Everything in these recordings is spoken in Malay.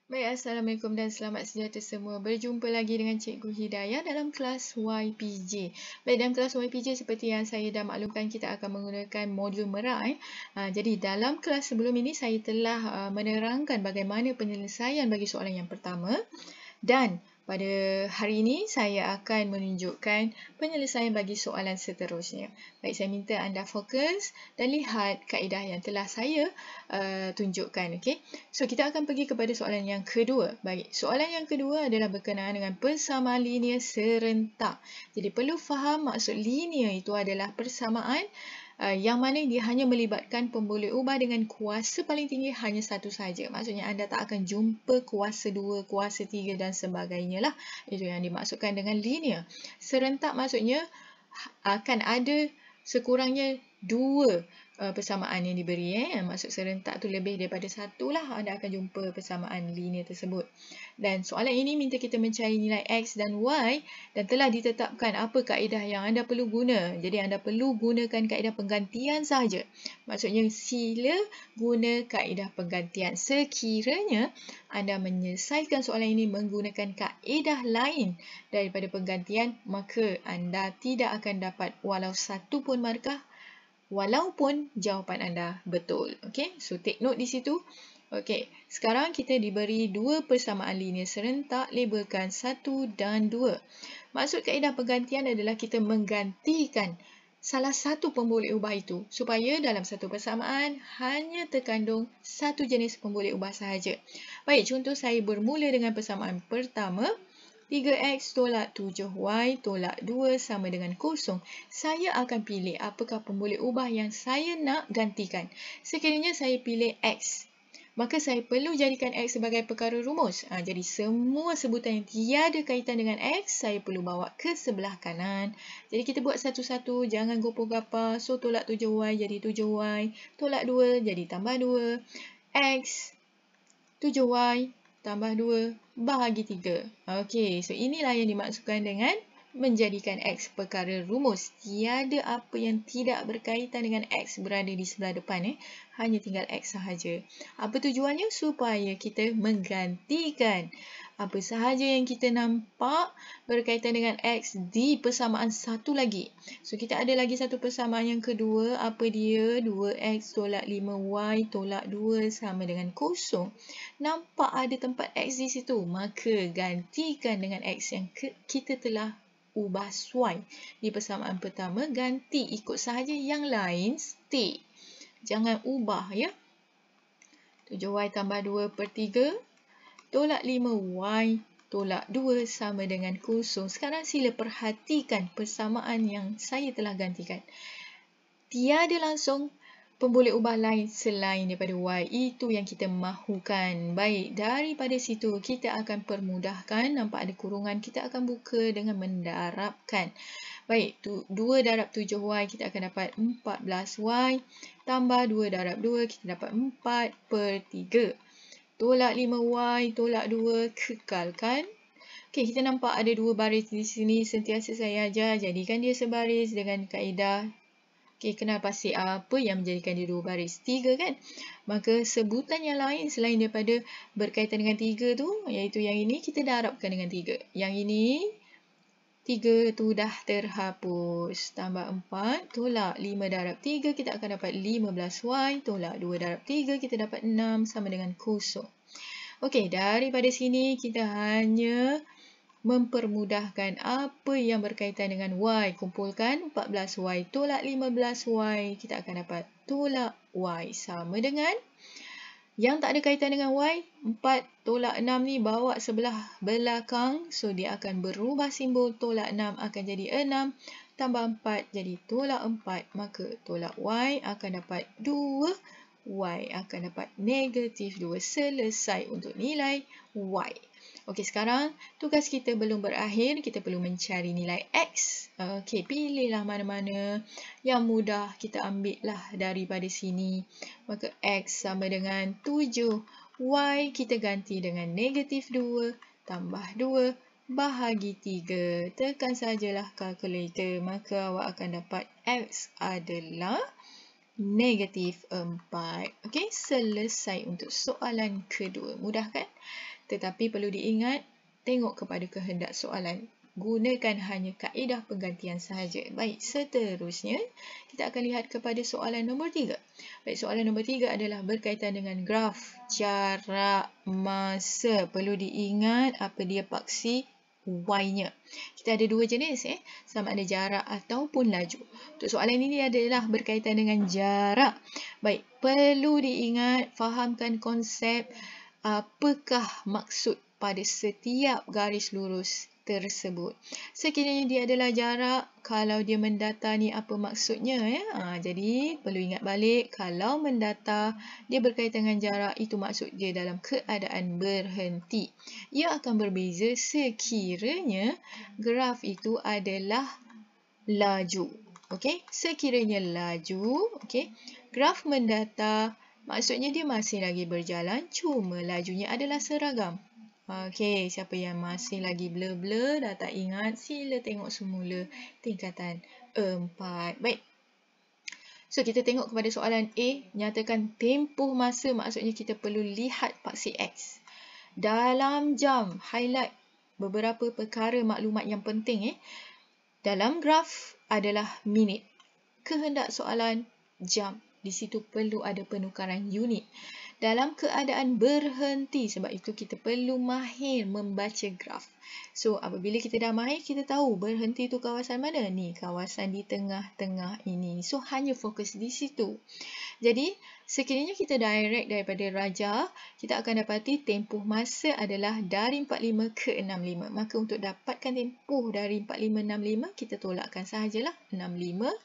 Baik, Assalamualaikum dan selamat sejahtera semua. Berjumpa lagi dengan Cikgu Hidayah dalam kelas YPJ. Baik, dalam kelas YPJ seperti yang saya dah maklumkan, kita akan menggunakan modul Merak. Jadi dalam kelas sebelum ini saya telah menerangkan bagaimana penyelesaian bagi soalan yang pertama. Dan pada hari ini saya akan menunjukkan penyelesaian bagi soalan seterusnya. Baik, saya minta anda fokus dan lihat kaedah yang telah saya tunjukkan. Okay? So, kita akan pergi kepada soalan yang kedua. Baik, soalan yang kedua adalah berkenaan dengan persamaan linear serentak. Jadi, perlu faham maksud linear itu adalah persamaan yang mana dia hanya melibatkan pemboleh ubah dengan kuasa paling tinggi hanya satu saja. Maksudnya anda tak akan jumpa kuasa 2, kuasa 3 dan sebagainya lah. Itu yang dimaksudkan dengan linear. Serentak maksudnya akan ada sekurangnya 2 persamaan yang diberi. Maksud serentak tu lebih daripada satu lah. Anda akan jumpa persamaan linear tersebut. Dan soalan ini minta kita mencari nilai X dan Y dan telah ditetapkan apa kaedah yang anda perlu guna. Jadi anda perlu gunakan kaedah penggantian sahaja. Maksudnya sila guna kaedah penggantian. Sekiranya anda menyelesaikan soalan ini menggunakan kaedah lain daripada penggantian, maka anda tidak akan dapat walau satu pun markah walaupun jawapan anda betul. Okey, so take note di situ. Okey, sekarang kita diberi 2 persamaan linear serentak, labelkan 1 dan 2. Maksud kaedah penggantian adalah kita menggantikan salah satu pemboleh ubah itu supaya dalam satu persamaan hanya terkandung satu jenis pemboleh ubah sahaja. Baik, contoh saya bermula dengan persamaan pertama. 3X tolak 7Y tolak 2 sama dengan 0. Saya akan pilih apakah pemboleh ubah yang saya nak gantikan. Sekiranya saya pilih X, maka saya perlu jadikan X sebagai perkara rumus. Jadi semua sebutan yang tiada kaitan dengan X, saya perlu bawa ke sebelah kanan. Jadi kita buat satu-satu, jangan gopoh gapah. So tolak 7Y jadi 7Y, tolak 2 jadi tambah 2. X, 7Y, tambah 2, bahagi 3. Okey, so inilah yang dimaksudkan dengan menjadikan X perkara rumus. Tiada apa yang tidak berkaitan dengan X berada di sebelah depan. Hanya tinggal X sahaja. Apa tujuannya? Supaya kita menggantikan apa sahaja yang kita nampak berkaitan dengan X di persamaan satu lagi. So, kita ada lagi satu persamaan yang kedua. Apa dia? 2X tolak 5Y tolak 2 sama dengan 0. Nampak ada tempat X di situ. Maka gantikan dengan X yang kita telah ubah Y. Di persamaan pertama, ganti ikut sahaja, yang lain stay. Jangan ubah ya. 7Y tambah 2 per 3. Tolak 5Y tolak 2 sama dengan 0. Sekarang sila perhatikan persamaan yang saya telah gantikan. Tiada langsung pemboleh ubah lain selain daripada Y. Itu yang kita mahukan. Baik, daripada situ kita akan permudahkan. Nampak ada kurungan, kita akan buka dengan mendarabkan. Baik, 2 darab 7Y kita akan dapat 14Y. Tambah 2 darab 2 kita dapat 4 per 3. Tolak 5Y, tolak 2, kekalkan. Okey, kita nampak ada 2 baris di sini. Sentiasa saya ajar, jadikan dia sebaris dengan kaedah. Okey, kenal pasti apa yang menjadikan dia 2 baris? 3 kan? Maka sebutan yang lain selain daripada berkaitan dengan 3 tu, iaitu yang ini, kita darabkan dengan 3. Yang ini, 3 tu dah terhapus. Tambah 4, tolak 5 darab 3, kita akan dapat 15Y. Tolak 2 darab 3, kita dapat 6 sama dengan 0. Okey, daripada sini kita hanya mempermudahkan apa yang berkaitan dengan Y. Kumpulkan 14Y tolak 15Y. Kita akan dapat tolak Y sama dengan, yang tak ada kaitan dengan Y, 4 tolak 6 ni bawa sebelah belakang. So, dia akan berubah simbol. Tolak 6 akan jadi 6. Tambah 4 jadi tolak 4. Maka tolak Y akan dapat 2. Y akan dapat negatif 2. Selesai untuk nilai Y. Okey, sekarang tugas kita belum berakhir. Kita perlu mencari nilai X. Okey, pilihlah mana-mana yang mudah. Kita ambil lah daripada sini. Maka X sama dengan 7. Y kita ganti dengan negatif 2 tambah 2 bahagi 3. Tekan sajalah kalkulator. Maka awak akan dapat X adalah negatif 4. Okey, selesai untuk soalan kedua. Mudah kan? Tetapi perlu diingat, tengok kepada kehendak soalan. Gunakan hanya kaedah penggantian sahaja. Baik, seterusnya kita akan lihat kepada soalan nombor 3. Baik, soalan nombor 3 adalah berkaitan dengan graf jarak masa. Perlu diingat apa dia paksi Y-nya. Kita ada dua jenis, sama ada jarak ataupun laju. Untuk soalan ini adalah berkaitan dengan jarak. Baik, perlu diingat, fahamkan konsep apakah maksud pada setiap garis lurus tersebut. Sekiranya dia adalah jarak, kalau dia mendatar ni apa maksudnya? Jadi perlu ingat balik, kalau mendatar dia berkaitan dengan jarak, itu maksud dia dalam keadaan berhenti. Ia akan berbeza sekiranya graf itu adalah laju. Okey, sekiranya laju, okey, graf mendatar maksudnya dia masih lagi berjalan, cuma lajunya adalah seragam. Okey, siapa yang masih lagi blur-blur, dah tak ingat, sila tengok semula tingkatan 4. Baik. So, kita tengok kepada soalan A, nyatakan tempoh masa, maksudnya kita perlu lihat paksi X. Dalam jam, highlight beberapa perkara maklumat yang penting. Dalam graf adalah minit. Kehendak soalan jam. Di situ perlu ada penukaran unit. Dalam keadaan berhenti, sebab itu kita perlu mahir membaca graf. So, apabila kita dah mahir, kita tahu berhenti itu kawasan mana? Ni, kawasan di tengah-tengah ini. So, hanya fokus di situ. Jadi, sekiranya kita direct daripada raja, kita akan dapati tempoh masa adalah dari 45 ke 65. Maka untuk dapatkan tempoh dari 45-65, kita tolakkan sahajalah 65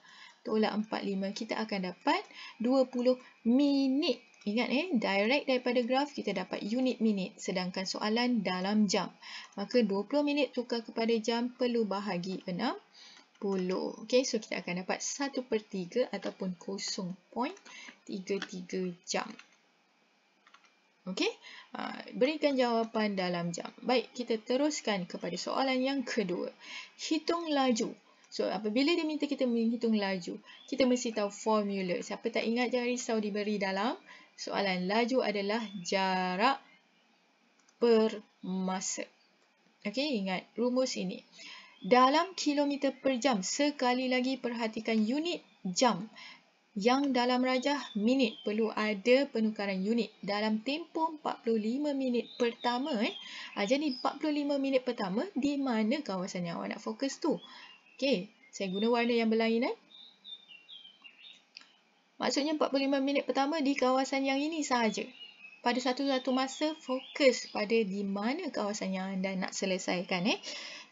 tolak 45, kita akan dapat 20 minit. Ingat direct daripada graf kita dapat unit minit, sedangkan soalan dalam jam. Maka 20 minit tukar kepada jam perlu bahagi 60. Okey, so kita akan dapat 1/3 ataupun 0.33 jam. Okey, berikan jawapan dalam jam. Baik, kita teruskan kepada soalan yang kedua. Hitung laju. So, apabila dia minta kita menghitung laju, kita mesti tahu formula. Siapa tak ingat, jangan risau, diberi dalam soalan. Laju adalah jarak per masa. Okey, ingat rumus ini. Dalam kilometer per jam, sekali lagi perhatikan unit jam. Yang dalam rajah minit, perlu ada penukaran unit. Dalam tempoh 45 minit pertama, jadi 45 minit pertama, di mana kawasan yang awak nak fokus tu? Okey, saya guna warna yang berlainan. Maksudnya 45 minit pertama di kawasan yang ini sahaja. Pada satu-satu masa, fokus pada di mana kawasan yang anda nak selesaikan.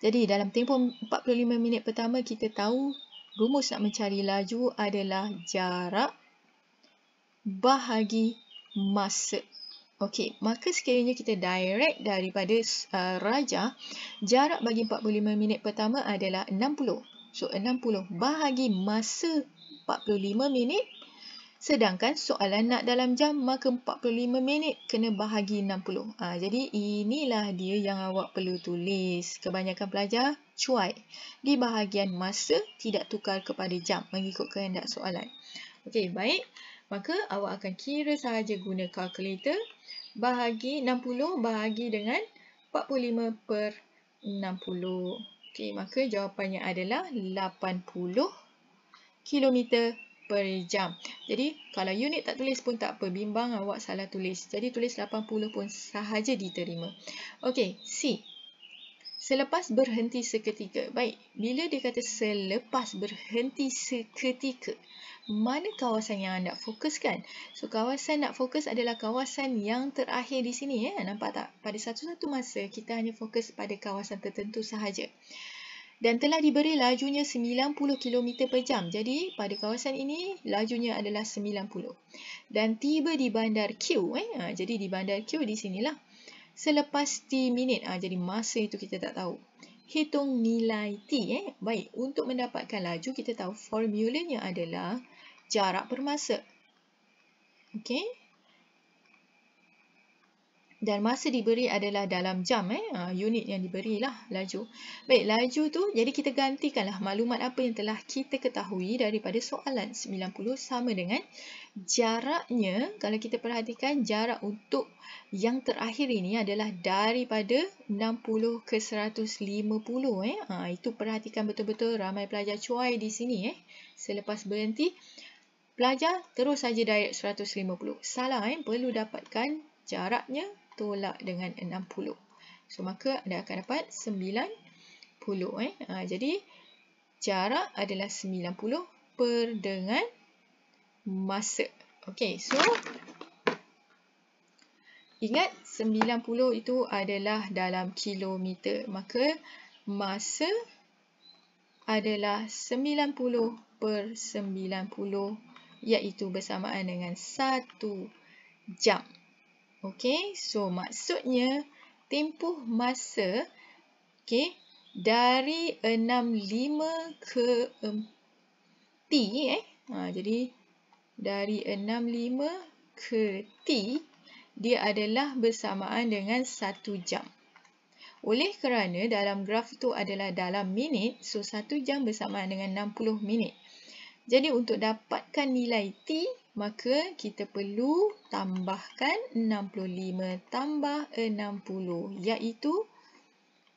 Jadi, dalam tempoh 45 minit pertama, kita tahu rumus nak mencari laju adalah jarak bahagi masa. Okey, maka sekiranya kita direct daripada raja, jarak bagi 45 minit pertama adalah 60. So, 60 bahagi masa 45 minit. Sedangkan soalan nak dalam jam, maka 45 minit kena bahagi 60. Jadi, inilah dia yang awak perlu tulis. Kebanyakan pelajar cuai. Di bahagian masa, tidak tukar kepada jam mengikut kehendak soalan. Okey, baik. Maka awak akan kira sahaja guna kalkulator. Bahagi 60 bahagi dengan 45/60. Okey, maka jawapannya adalah 80 km per jam. Jadi, kalau unit tak tulis pun tak apa. Bimbang awak salah tulis. Jadi, tulis 80 pun sahaja diterima. Okey, C. Selepas berhenti seketika. Baik, bila dia kata selepas berhenti seketika, mana kawasan yang anda fokuskan? So, kawasan nak fokus adalah kawasan yang terakhir di sini. Nampak tak? Pada satu-satu masa, kita hanya fokus pada kawasan tertentu sahaja. Dan telah diberi lajunya 90 km per jam. Jadi, pada kawasan ini, lajunya adalah 90. Dan tiba di bandar Q. Jadi, di bandar Q di sinilah. Selepas T minit. Jadi, masa itu kita tak tahu. Hitung nilai T. Baik, untuk mendapatkan laju, kita tahu formulanya adalah jarak per masa. Okey. Dan masa diberi adalah dalam jam, unit yang diberilah laju. Baik, laju tu jadi kita gantikanlah maklumat apa yang telah kita ketahui daripada soalan. 90 sama dengan jaraknya. Kalau kita perhatikan, jarak untuk yang terakhir ini adalah daripada 60 ke 150. Itu perhatikan betul-betul, ramai pelajar cuai di sini. Selepas berhenti, pelajar terus saja direct 150. Salah, perlu dapatkan jaraknya tolak dengan 60. So, maka anda akan dapat 90. Jadi, jarak adalah 90 per dengan masa. Okey, so ingat 90 itu adalah dalam kilometer. Maka masa adalah 90 per 90 iaitu bersamaan dengan 1 jam. Okey, so maksudnya tempoh masa dari 65 ke T. Jadi dari 65 ke T dia adalah bersamaan dengan 1 jam. Oleh kerana dalam graf itu adalah dalam minit, so 1 jam bersamaan dengan 60 minit. Jadi untuk dapatkan nilai T, maka kita perlu tambahkan 65 tambah 60 iaitu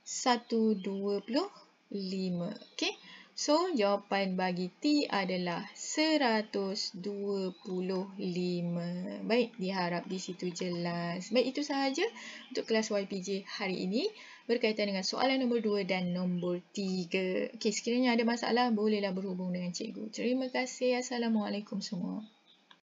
125. Okey. So jawapan bagi T adalah 125. Baik, diharap di situ jelas. Baik, itu sahaja untuk kelas YPJ hari ini berkaitan dengan soalan nombor 2 dan nombor 3. Okey, sekiranya ada masalah bolehlah berhubung dengan cikgu. Terima kasih. Assalamualaikum semua.